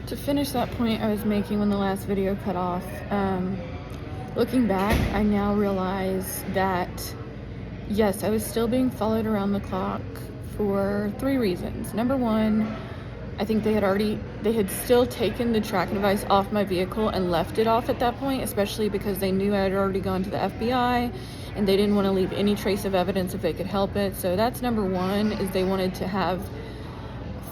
To finish that point I was making when the last video cut off, looking back, I now realize that, yes, I was still being followed around the clock for 3 reasons. Number 1, I think they had still taken the tracking device off my vehicle and left it off at that point, especially because they knew I had already gone to the FBI and they didn't want to leave any trace of evidence if they could help it. So that's number 1, is they wanted to have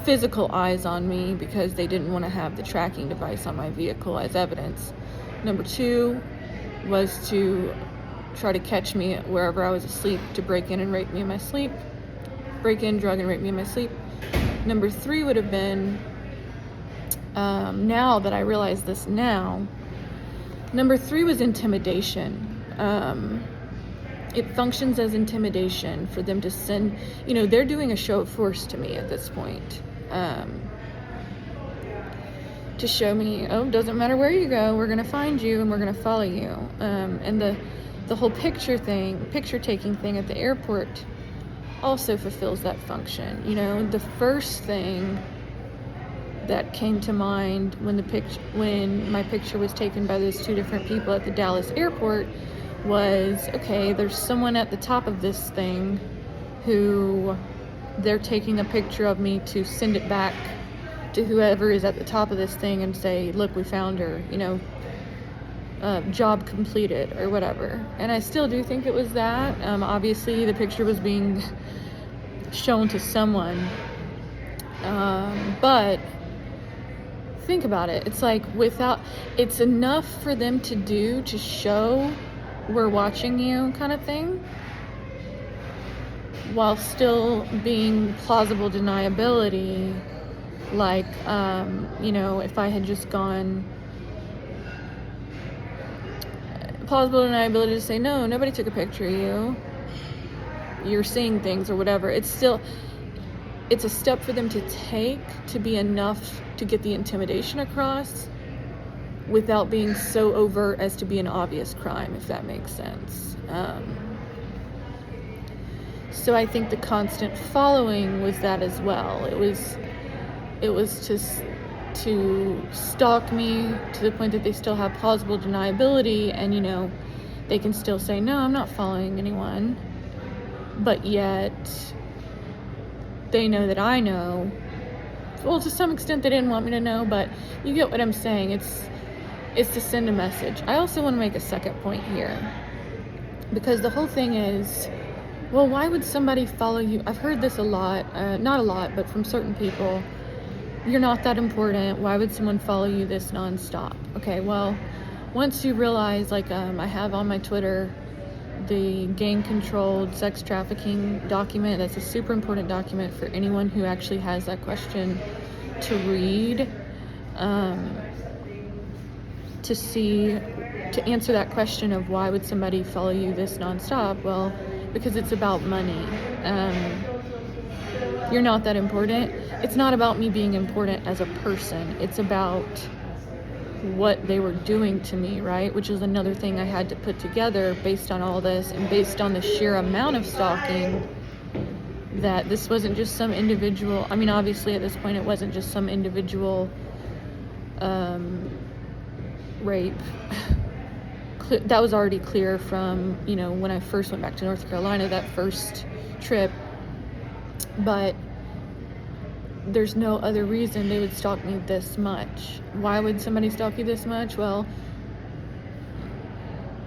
physical eyes on me because they didn't want to have the tracking device on my vehicle as evidence. Number 2 was to try to catch me wherever I was asleep to break in and rape me in my sleep. Break in, drug, and rape me in my sleep. Number 3 would have been, now that I realize this now, number 3 was intimidation. It functions as intimidation for them to send, they're doing a show of force to me at this point. To show me, doesn't matter where you go, we're gonna find you and we're gonna follow you. And the whole picture taking thing at the airport also fulfills that function. The first thing that came to mind when my picture was taken by those 2 different people at the Dallas airport was, okay, there's someone at the top of this thing who they're taking a picture of me to send it back to whoever is at the top of this thing and say, look, we found her, job completed or whatever. And I still do think it was that. Obviously the picture was being shown to someone, but think about it. It's like it's enough for them to do to show we're watching you kind of thing, while still being plausible deniability. Like, if I had just gone plausible deniability to say, no, nobody took a picture of you're seeing things or whatever. It's a step for them to take to be enough to get the intimidation across without being so overt as to be an obvious crime, if that makes sense. So I think the constant following was that as well. It was to stalk me to the point that they still have plausible deniability, and they can still say, no, I'm not following anyone, but yet they know that I know. Well, to some extent they didn't want me to know, but you get what I'm saying. It's to send a message. I also want to make a second point here, because the whole thing is, well, why would somebody follow you? I've heard this a lot, not a lot, but from certain people. You're not that important. Why would someone follow you this nonstop? Okay, well, once you realize, like, I have on my Twitter the gang-controlled sex trafficking document. That's a super important document for anyone who actually has that question to read, to answer that question of why would somebody follow you this nonstop? Well, because it's about money. You're not that important. It's not about me being important as a person. It's about what they were doing to me, right? Which is another thing I had to put together based on all this and based on the sheer amount of stalking, that this wasn't just some individual. I mean, obviously at this point it wasn't just some individual rape. That was already clear from, when I first went back to North Carolina, that first trip. But there's no other reason they would stalk me this much. Why would somebody stalk you this much? Well,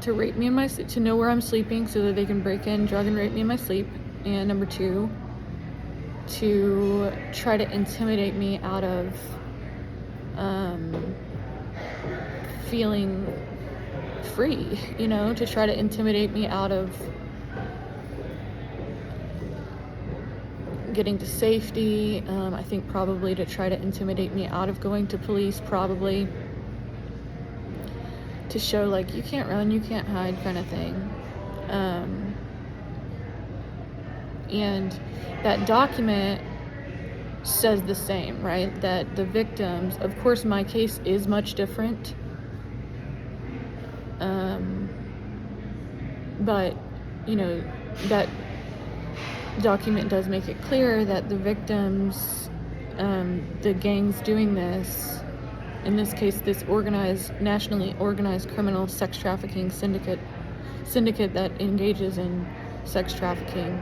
to rape me in my sleep, to know where I'm sleeping so that they can break in, drug, and rape me in my sleep. And number 2, to try to intimidate me out of feeling free, to try to intimidate me out of getting to safety. I think probably to try to intimidate me out of going to police, probably to show, like, you can't run, you can't hide kind of thing. And that document says the same, right? That the victims, of course my case is much different, but that document does make it clear that the victims, the gangs doing this, in this case, this nationally organized criminal sex trafficking syndicate that engages in sex trafficking,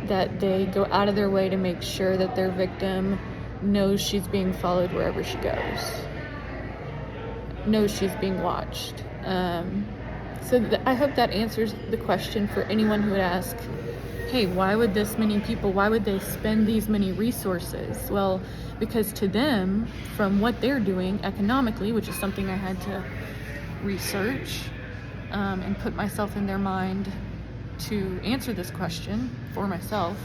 that they go out of their way to make sure that their victim knows she's being followed wherever she goes, knows she's being watched. I hope that answers the question for anyone who would ask, hey, why would this many people, why would they spend these many resources? Well, because to them, from what they're doing economically, which is something I had to research and put myself in their mind to answer this question for myself,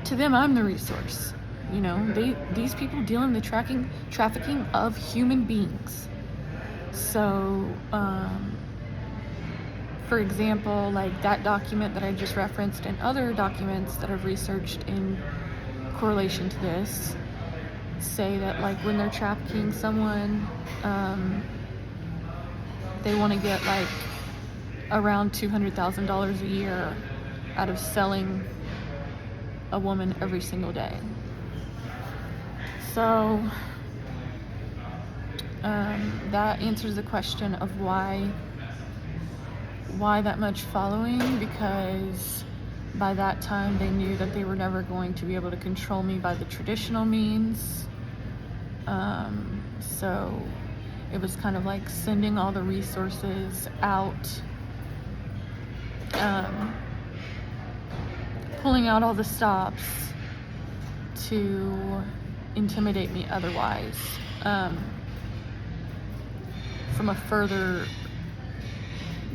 to them, I'm the resource. You know, these people deal in the trafficking of human beings. So, for example, like that document that I just referenced and other documents that I've researched in correlation to this say that, like, when they're trafficking someone, they want to get like around $200,000 a year out of selling a woman every single day. So that answers the question of why that much following, because by that time they knew that they were never going to be able to control me by the traditional means. So it was kind of like sending all the resources out, pulling out all the stops to intimidate me otherwise, from a further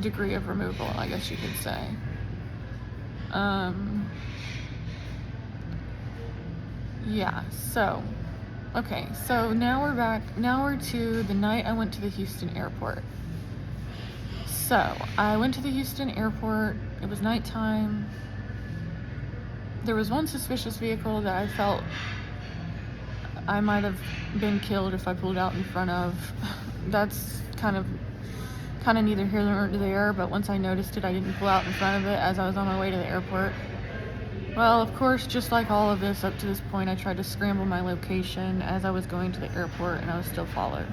degree of removal, I guess you could say. Yeah, so, okay, so now we're back, now we're to the night I went to the Houston airport. So, I went to the Houston airport, it was nighttime. There was one suspicious vehicle that I felt I might have been killed if I pulled out in front of. That's kind of neither here nor there, but once I noticed it, I didn't pull out in front of it as I was on my way to the airport. Well, of course, just like all of this up to this point, I tried to scramble my location as I was going to the airport, and I was still followed.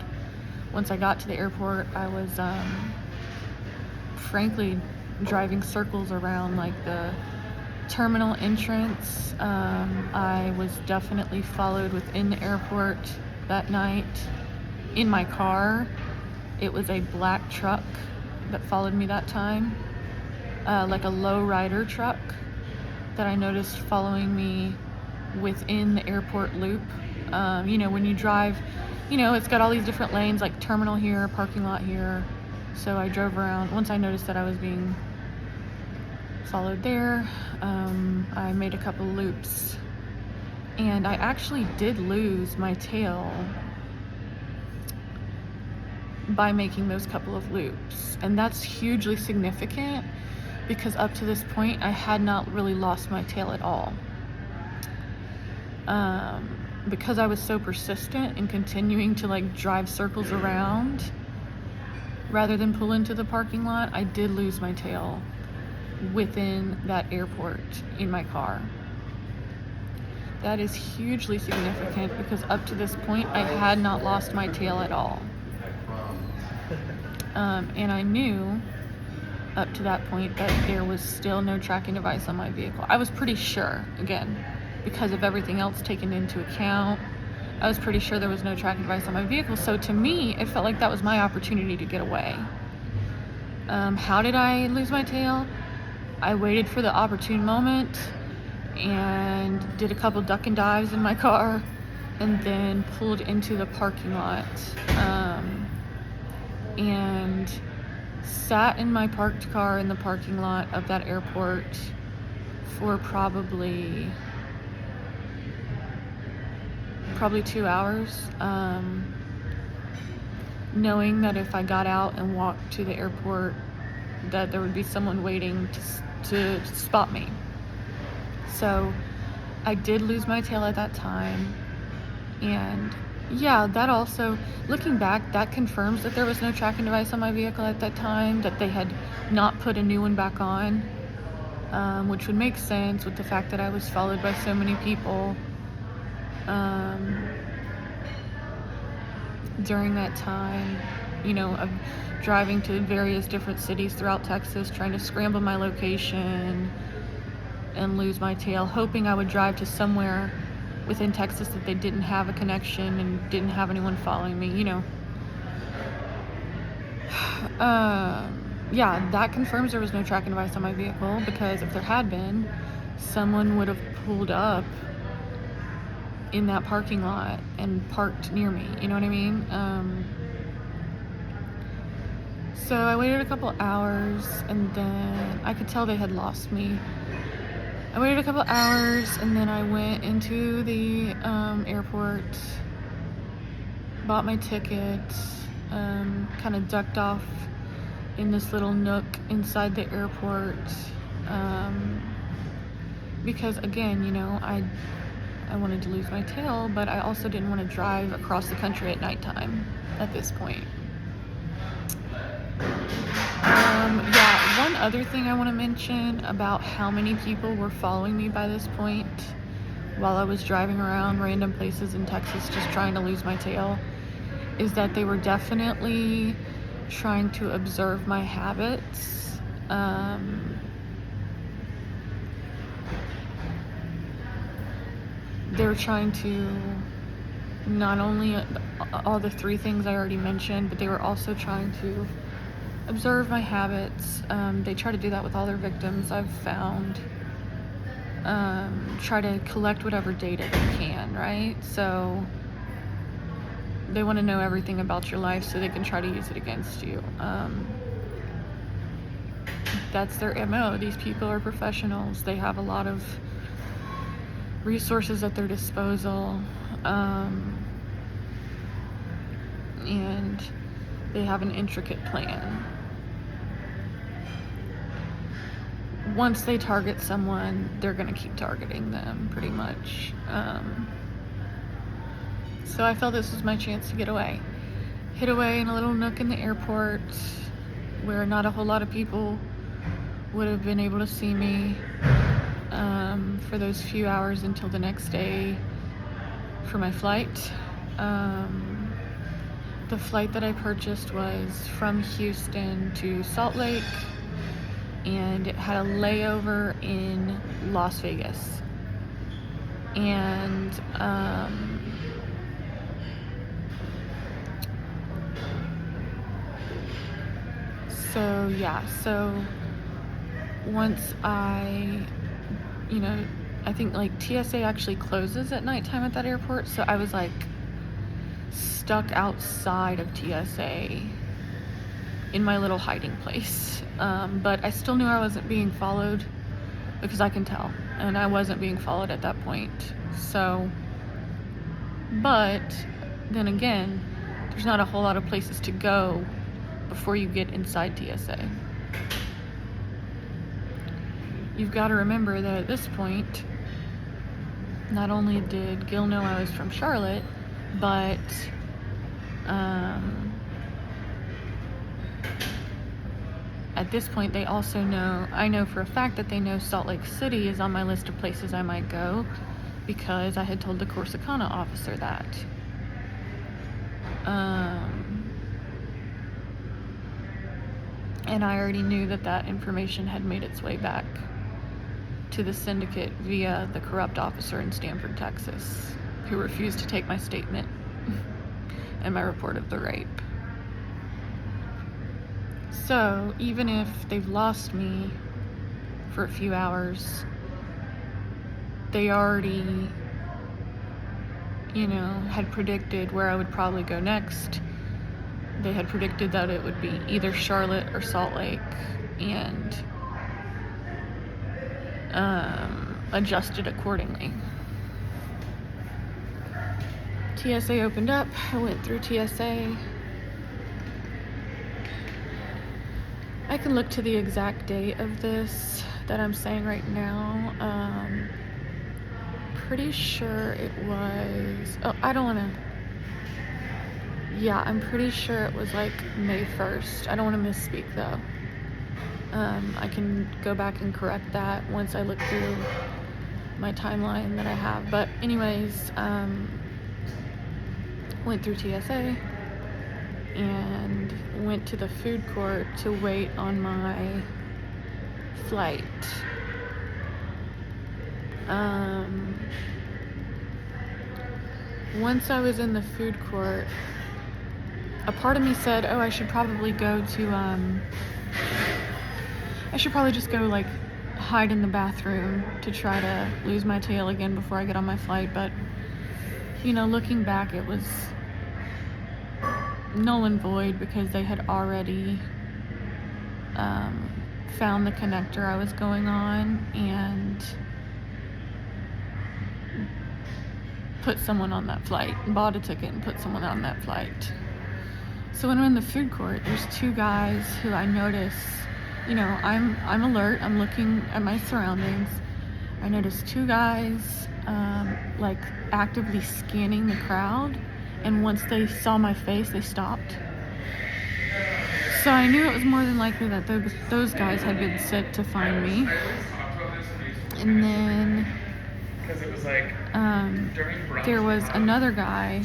Once I got to the airport, I was frankly driving circles around like the terminal entrance. I was definitely followed within the airport that night in my car. It was a black truck that followed me that time, like a low-rider truck that I noticed following me within the airport loop. You know, when you drive, you know, it's got all these different lanes, like terminal here, parking lot here. So I drove around. Once I noticed that I was being followed there, I made a couple loops, and I actually did lose my tail by making those couple of loops. And that's hugely significant because up to this point I had not really lost my tail at all. Because I was so persistent in continuing to like drive circles around rather than pull into the parking lot, I did lose my tail within that airport in my car. That is hugely significant because up to this point I had not lost my tail at all. And I knew up to that point that there was still no tracking device on my vehicle. I was pretty sure, again, because of everything else taken into account, I was pretty sure there was no tracking device on my vehicle. So to me, it felt like that was my opportunity to get away. How did I lose my tail? I waited for the opportune moment and did a couple duck and dives in my car and then pulled into the parking lot. And sat in my parked car in the parking lot of that airport for probably 2 hours, knowing that if I got out and walked to the airport that there would be someone waiting to spot me. So I did lose my tail at that time, and yeah, that also, looking back, that confirms that there was no tracking device on my vehicle at that time, that they had not put a new one back on. which would make sense with the fact that I was followed by so many people during that time, of driving to various different cities throughout Texas, trying to scramble my location and lose my tail, hoping I would drive to somewhere within Texas that they didn't have a connection and didn't have anyone following me, Yeah, that confirms there was no tracking device on my vehicle, because if there had been, someone would have pulled up in that parking lot and parked near me, you know what I mean? So I waited a couple hours, and then I could tell they had lost me. I waited a couple hours, and then I went into the airport, bought my ticket, kind of ducked off in this little nook inside the airport, because again, I wanted to lose my tail, but I also didn't want to drive across the country at nighttime at this point. One other thing I want to mention about how many people were following me by this point while I was driving around random places in Texas just trying to lose my tail is that they were definitely trying to observe my habits. They were trying to not only all the three things I already mentioned, but they were also trying to observe my habits. They try to do that with all their victims, I've found. Try to collect whatever data they can, right? So they want to know everything about your life so they can try to use it against you. That's their MO. These people are professionals. They have a lot of resources at their disposal, and they have an intricate plan. Once they target someone, they're going to keep targeting them, pretty much. So I felt this was my chance to get away. Hid away in a little nook in the airport where not a whole lot of people would have been able to see me for those few hours until the next day for my flight. The flight that I purchased was from Houston to Salt Lake, and it had a layover in Las Vegas. And so once I think TSA actually closes at nighttime at that airport, so I was stuck outside of TSA in my little hiding place. But I still knew I wasn't being followed, because I can tell, and I wasn't being followed at that point. So, but then again, there's not a whole lot of places to go before you get inside TSA. You've got to remember that at this point, not only did Gil know I was from Charlotte, but at this point they also know, I know for a fact that they know Salt Lake City is on my list of places I might go, because I had told the Corsicana officer that. And I already knew that information had made its way back to the syndicate via the corrupt officer in Stanford, Texas, who refused to take my statement and my report of the rape. So even if they've lost me for a few hours, they already, had predicted where I would probably go next. They had predicted that it would be either Charlotte or Salt Lake, and adjusted accordingly. TSA opened up. I went through TSA. I can look to the exact date of this that I'm saying right now. Pretty sure it was, I'm pretty sure it was May 1st. I don't want to misspeak though. I can go back and correct that once I look through my timeline that I have. But anyways, went through TSA and went to the food court to wait on my flight. Once I was in the food court, a part of me said, oh, I should probably go to, I should probably just go like hide in the bathroom to try to lose my tail again before I get on my flight. But, you know, looking back, it was null and void because they had already found the connector I was going on and put someone on that flight, bought a ticket and put someone on that flight. So when we're in the food court, there's two guys who I notice, you know, I'm alert, I'm looking at my surroundings. I noticed two guys like actively scanning the crowd, and once they saw my face, they stopped. So I knew it was more than likely that those guys had been sent to find me. And then there was another guy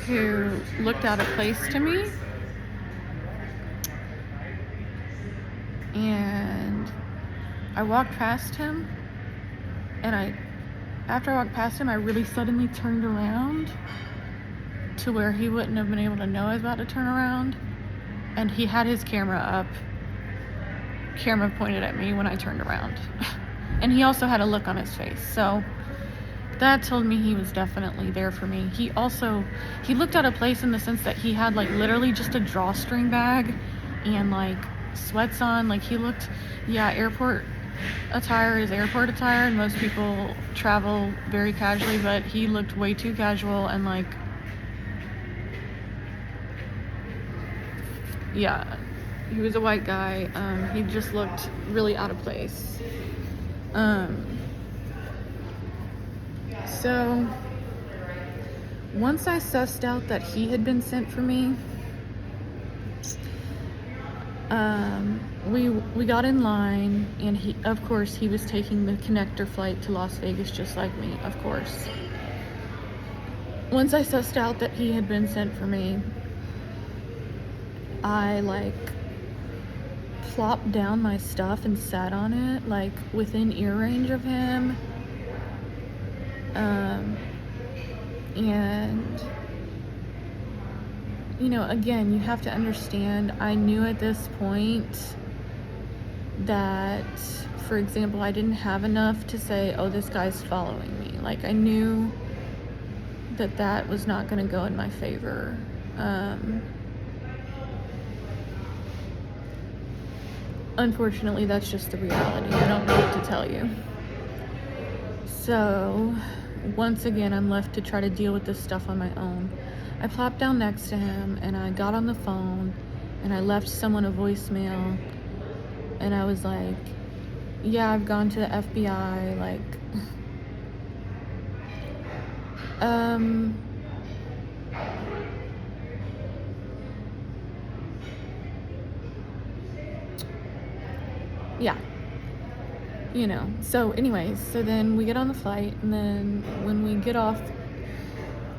who looked out of place to me, and I walked past him, and after I walked past him, I really suddenly turned around to where he wouldn't have been able to know I was about to turn around, and he had his camera pointed at me when I turned around. And he also had a look on his face, so that told me he was definitely there for me. He looked out of place in the sense that he had like literally just a drawstring bag and like sweats on. Like he looked, airport attire is airport attire, and most people travel very casually, but he looked way too casual and like, he was a white guy. He just looked really out of place. So once I sussed out that he had been sent for me, we got in line, and he was taking the connector flight to Las Vegas just like me, of course. Once I sussed out that he had been sent for me, I like plopped down my stuff and sat on it, like within ear range of him. And you know, again, you have to understand, I knew at this point that, for example, I didn't have enough to say, oh, this guy's following me. Like, I knew that was not going to go in my favor. Unfortunately, that's just the reality. I don't know what to tell you. So, once again, I'm left to try to deal with this stuff on my own. I plopped down next to him, and I got on the phone, and I left someone a voicemail, and I was like, yeah, I've gone to the FBI, like, yeah, you know. So anyways, so then we get on the flight, and then when we get off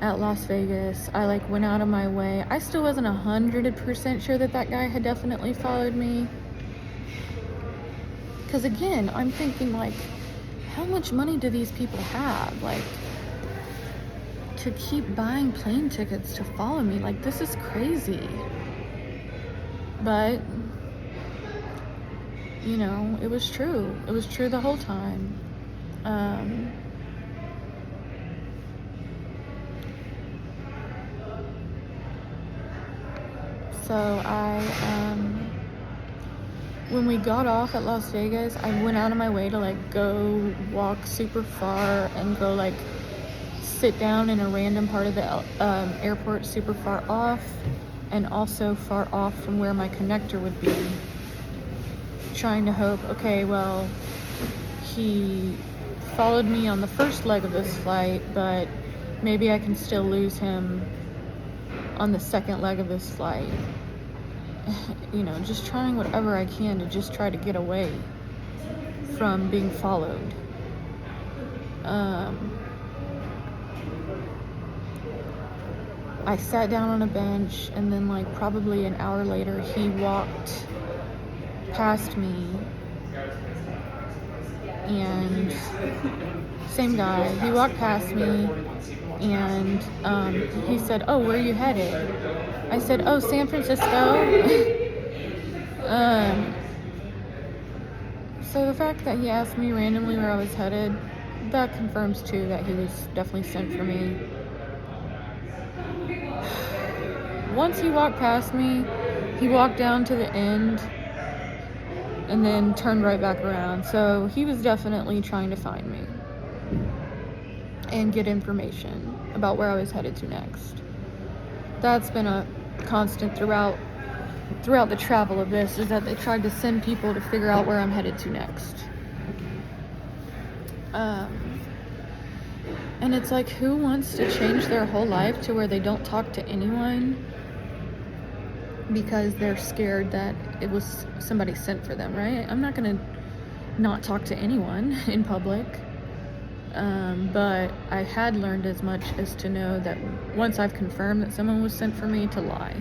at Las Vegas, I like went out of my way. I still wasn't 100% sure that guy had definitely followed me, because again, I'm thinking like, how much money do these people have, like, to keep buying plane tickets to follow me? Like, this is crazy. But you know, it was true the whole time. So when we got off at Las Vegas, I went out of my way to like go walk super far and go like sit down in a random part of the airport super far off, and also far off from where my connector would be, trying to hope, okay, well, he followed me on the first leg of this flight, but maybe I can still lose him on the second leg of this flight. just trying whatever I can to just try to get away from being followed. I sat down on a bench, and then like probably an hour later he walked past me, and same guy, he walked past me, and he said, "Oh, where are you headed?" I said, "Oh, San Francisco." So the fact that he asked me randomly where I was headed, that confirms too that he was definitely sent for me. Once he walked past me, he walked down to the end and then turned right back around. So he was definitely trying to find me and get information about where I was headed to next. That's been a constant throughout the travel of this, is that they tried to send people to figure out where I'm headed to next. And it's like, who wants to change their whole life to where they don't talk to anyone because they're scared that it was somebody sent for them, right? I'm not gonna not talk to anyone in public. But I had learned as much as to know that once I've confirmed that someone was sent for me, to lie.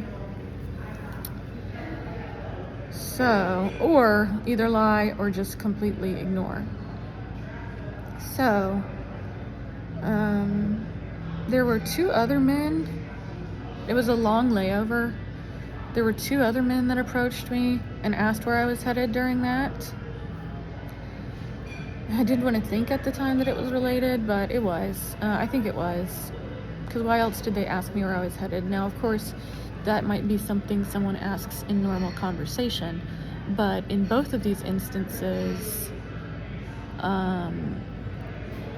So, or either lie or just completely ignore. So, there were 2 other men. It was a long layover. There were 2 other men that approached me and asked where I was headed during that. I didn't want to think at the time that it was related, but it was. I think it was. Because why else did they ask me where I was headed? Now, of course, that might be something someone asks in normal conversation. But in both of these instances,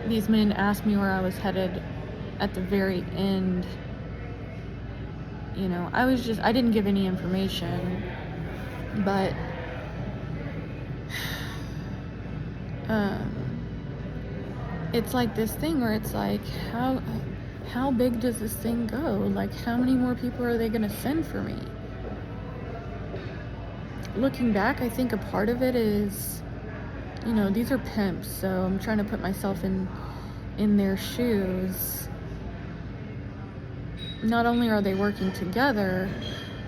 these men asked me where I was headed at the very end. I didn't give any information, but it's like this thing where it's like, how big does this thing go? Like, how many more people are they gonna send for me? Looking back, I think a part of it is, these are pimps, so I'm trying to put myself in their shoes. Not only are they working together,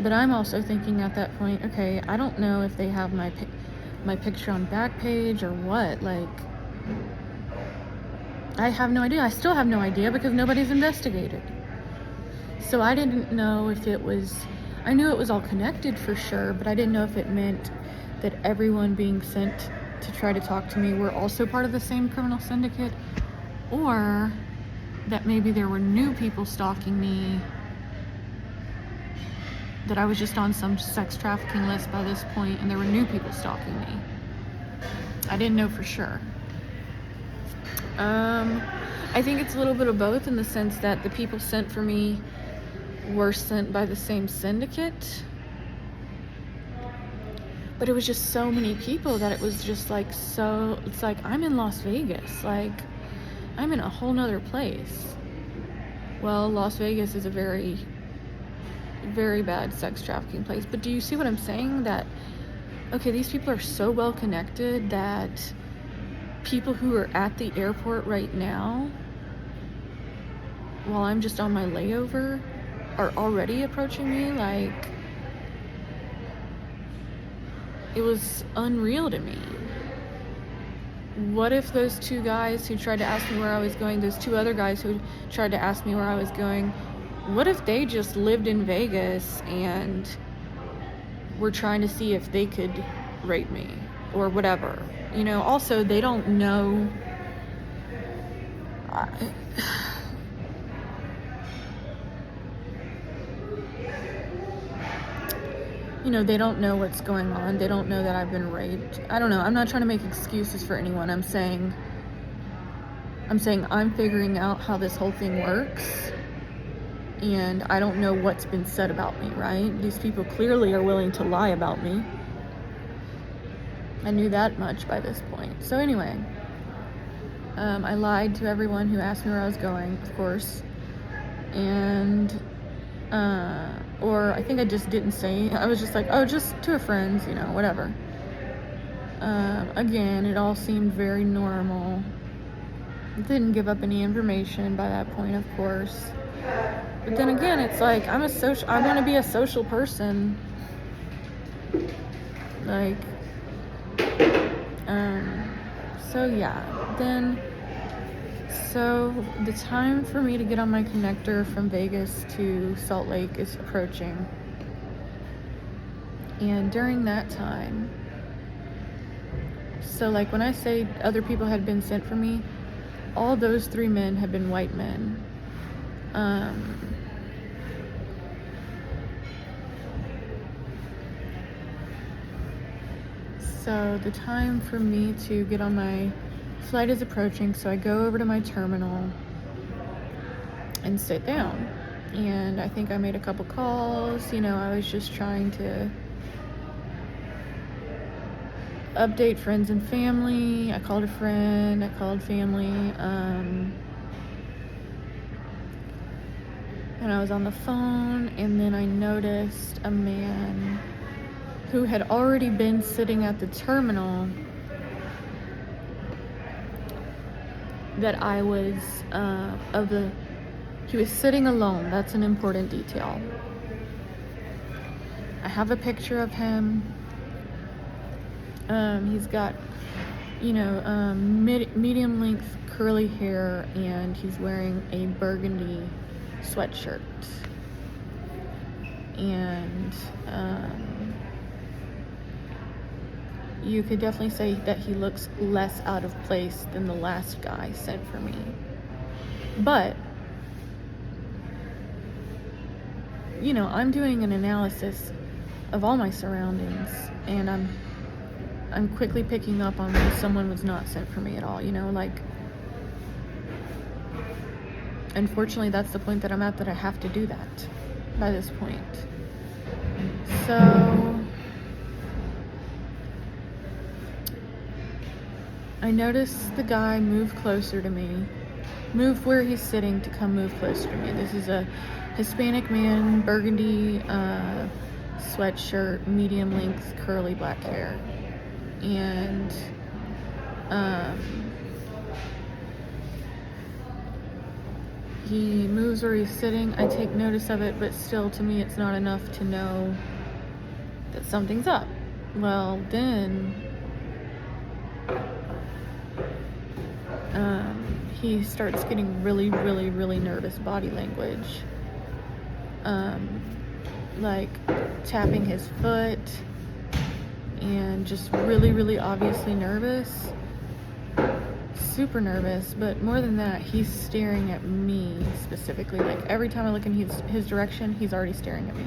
but I'm also thinking at that point, okay, I don't know if they have my picture on Backpage or what. Like, I have no idea. I still have no idea because nobody's investigated. So I didn't know if it was, I knew it was all connected for sure, but I didn't know if it meant that everyone being sent to try to talk to me were also part of the same criminal syndicate, or that maybe there were new people stalking me, that I was just on some sex trafficking list by this point and there were new people stalking me. I didn't know for sure. I think it's a little bit of both, in the sense that the people sent for me were sent by the same syndicate, but it was just so many people that it was just like, it's like I'm in Las Vegas, like I'm in a whole nother place. Well, Las Vegas is a very, very bad sex trafficking place, but do you see what I'm saying? That, okay, these people are so well connected that people who are at the airport right now, while I'm just on my layover, are already approaching me. Like, it was unreal to me. What if those 2 guys who tried to ask me where I was going, those 2 other guys who tried to ask me where I was going, what if they just lived in Vegas and were trying to see if they could rape me or whatever? Also, they don't know. They don't know what's going on. They don't know that I've been raped. I don't know. I'm not trying to make excuses for anyone. I'm saying I'm figuring out how this whole thing works, and I don't know what's been said about me, right? These people clearly are willing to lie about me. I knew that much by this point. So anyway, I lied to everyone who asked me where I was going, of course, and Or I think I just didn't say. I was just like, oh, just to a friend's, whatever. Again, it all seemed very normal. Didn't give up any information by that point, of course. But then again, it's like, I want to be a social person. Like, so yeah, so the time for me to get on my connector from Vegas to Salt Lake is approaching. And during that time, so like when I say other people had been sent for me, all those 3 men had been white men. So the time for me to get on my flight is approaching, so I go over to my terminal and sit down. And I think I made a couple calls. I was just trying to update friends and family. I called a friend, I called family, and I was on the phone, and then I noticed a man who had already been sitting at the terminal that I was, he was sitting alone. That's an important detail. I have a picture of him. He's got, medium length curly hair, and he's wearing a burgundy sweatshirt. And, you could definitely say that he looks less out of place than the last guy sent for me. But, I'm doing an analysis of all my surroundings, and I'm quickly picking up on when someone was not sent for me at all, unfortunately that's the point that I'm at, that I have to do that by this point. So I noticed the guy move closer to me, move where he's sitting to come move closer to me. This is a Hispanic man, burgundy sweatshirt, medium length curly black hair. And he moves where he's sitting. I take notice of it, but still, to me, it's not enough to know that something's up. Well, then he starts getting really, really, really nervous body language. Like tapping his foot and just really, really obviously nervous. Super nervous, but more than that, he's staring at me specifically. Like every time I look in his direction, he's already staring at me.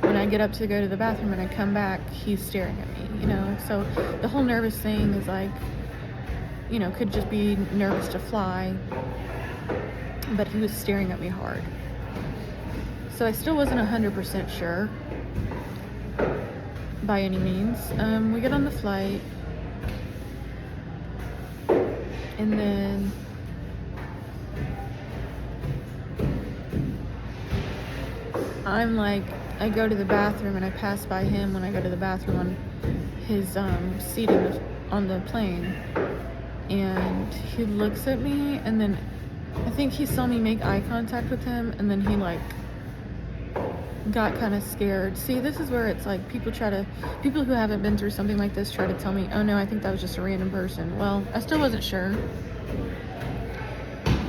When I get up to go to the bathroom and I come back, he's staring at me, so the whole nervous thing is like, could just be nervous to fly, but he was staring at me hard. So I still wasn't 100% sure by any means. We get on the flight, and then I'm like, I go to the bathroom and I pass by him when I go to the bathroom on his seat on the plane, and he looks at me, and then I think he saw me make eye contact with him, and then he got kind of scared. See, this is where it's like people who haven't been through something like this try to tell me, oh no, I think that was just a random person. Well, I still wasn't sure.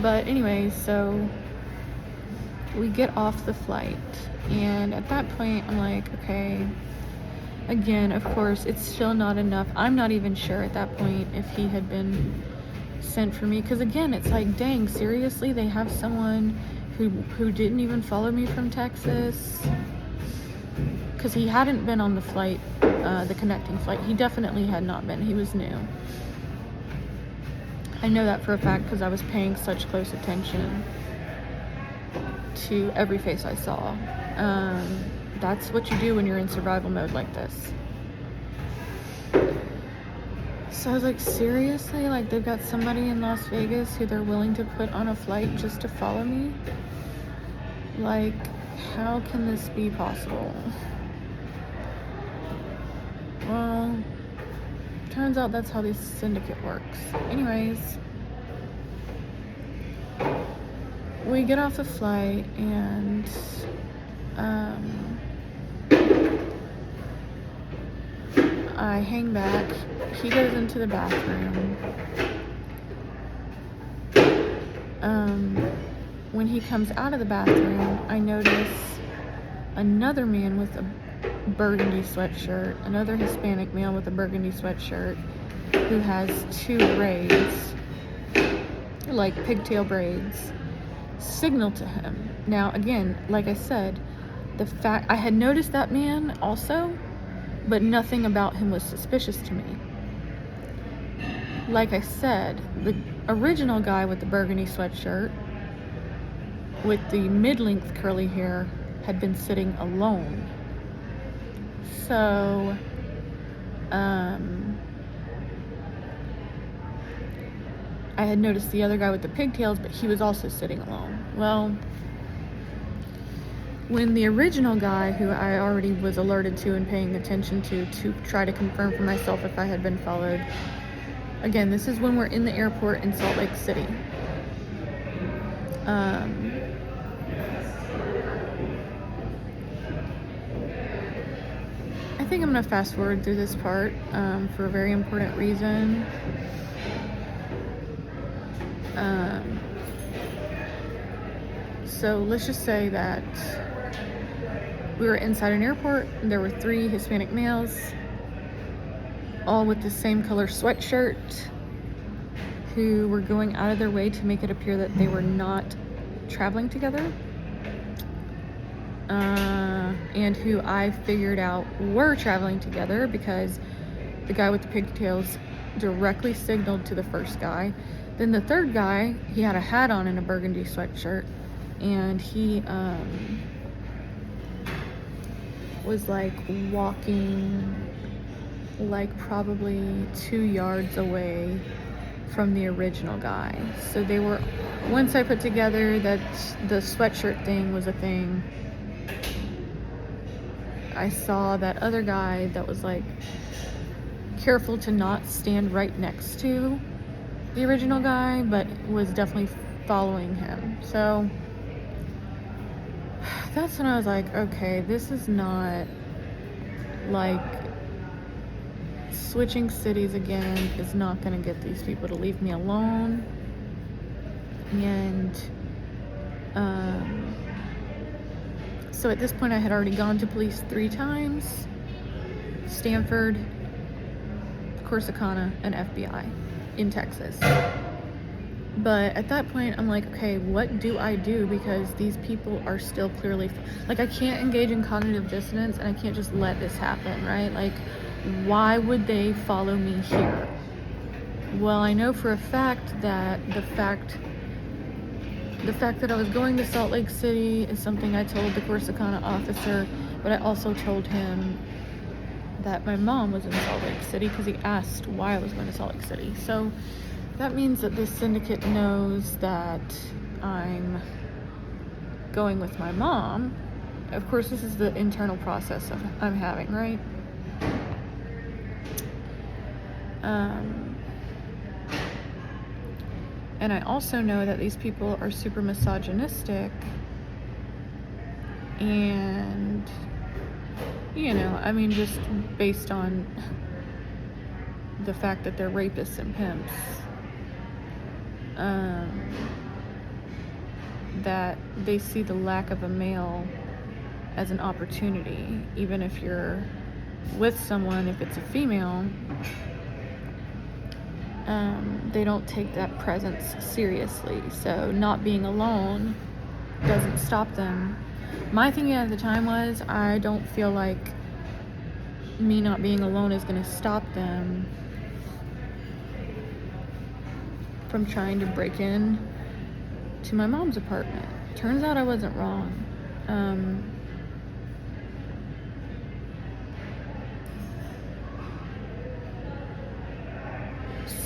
But anyway, so we get off the flight, and at that point I'm like, okay, again, of course, it's still not enough. I'm not even sure at that point if he had been sent for me, because again, it's like, dang, seriously, they have someone who didn't even follow me from Texas, because he hadn't been on the flight, the connecting flight. He definitely had not been. He was new. I know that for a fact because I was paying such close attention to every face I saw. That's what you do when you're in survival mode like this. So I was like, seriously? Like, they've got somebody in Las Vegas who they're willing to put on a flight just to follow me? Like, how can this be possible? Well, turns out that's how this syndicate works. Anyways, we get off the flight and I hang back. He goes into the bathroom. When he comes out of the bathroom, I notice another man with a burgundy sweatshirt, another Hispanic male with a burgundy sweatshirt who has 2 braids, like pigtail braids, signal to him. Now, again, like I said, the fact I had noticed that man also, but nothing about him was suspicious to me. Like I said, the original guy with the burgundy sweatshirt with the mid-length curly hair had been sitting alone. So, I had noticed the other guy with the pigtails, but he was also sitting alone. Well, when the original guy, who I already was alerted to and paying attention to try to confirm for myself if I had been followed, again, this is when we're in the airport in Salt Lake City. I think I'm going to fast forward through this part for a very important reason. So let's just say that we were inside an airport. There were 3 Hispanic males, all with the same color sweatshirt, who were going out of their way to make it appear that they were not traveling together, and who I figured out were traveling together because the guy with the pigtails directly signaled to the first guy. Then the third guy, he had a hat on and a burgundy sweatshirt, and he was like walking like probably 2 yards away from the original guy. So they were, once I put together that the sweatshirt thing was a thing, I saw that other guy that was like careful to not stand right next to the original guy, but was definitely following him. So that's when I was like, okay, this is not like switching cities again is not going to get these people to leave me alone. And so at this point I had already gone to police 3 times: Stanford, Corsicana, and FBI in Texas. But at that point I'm like, okay, what do I do? Because these people are still clearly like, I can't engage in cognitive dissonance and I can't just let this happen, right? Like, why would they follow me here? Well, I know for a fact that the fact that I was going to Salt Lake City is something I told the Corsicana officer, but I also told him that my mom was in Salt Lake City because he asked why I was going to Salt Lake City. So that means that this syndicate knows that I'm going with my mom. Of course, this is the internal process I'm having, right? And I also know that these people are super misogynistic, and, you know, I mean, just based on the fact that they're rapists and pimps, that they see the lack of a male as an opportunity. Even if you're with someone, if it's a female, they don't take that presence seriously. So not being alone doesn't stop them. My thinking at the time was, I don't feel like me not being alone is going to stop them from trying to break in to my mom's apartment. Turns out I wasn't wrong.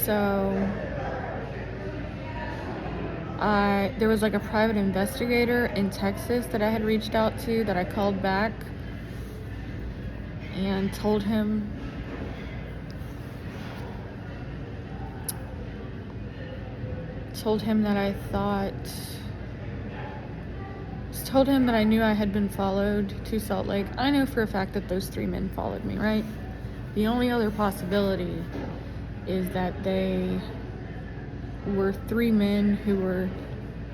So there was like a private investigator in Texas that I had reached out to, that I called back and told him that I knew I had been followed to Salt Lake. I know for a fact that those 3 men followed me, right? The only other possibility is that they were 3 men who were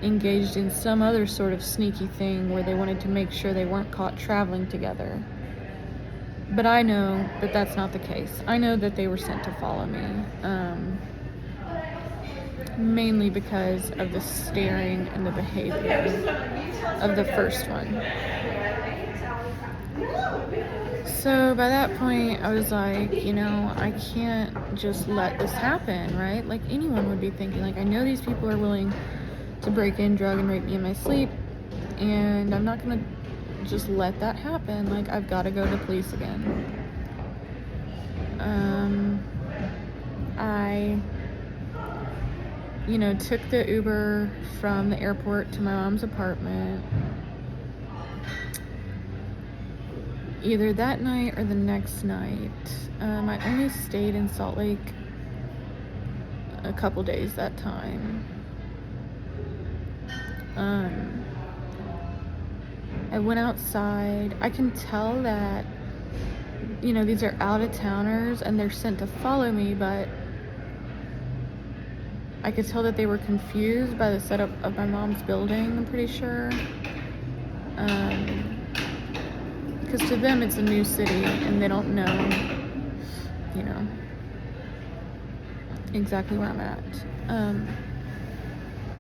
engaged in some other sort of sneaky thing where they wanted to make sure they weren't caught traveling together. But I know that that's not the case. I know that they were sent to follow me, mainly because of the staring and the behavior of the first one. So by that point, I was like, I can't just let this happen, right? Like anyone would be thinking, like, I know these people are willing to break in, drug, and rape me in my sleep, and I'm not gonna just let that happen. Like, I've got to go to police again. I took the Uber from the airport to my mom's apartment. Either that night or the next night. I only stayed in Salt Lake a couple days that time. I went outside. I can tell that, these are out-of-towners and they're sent to follow me, but I could tell that they were confused by the setup of my mom's building, I'm pretty sure. Because to them it's a new city and they don't know, exactly where I'm at.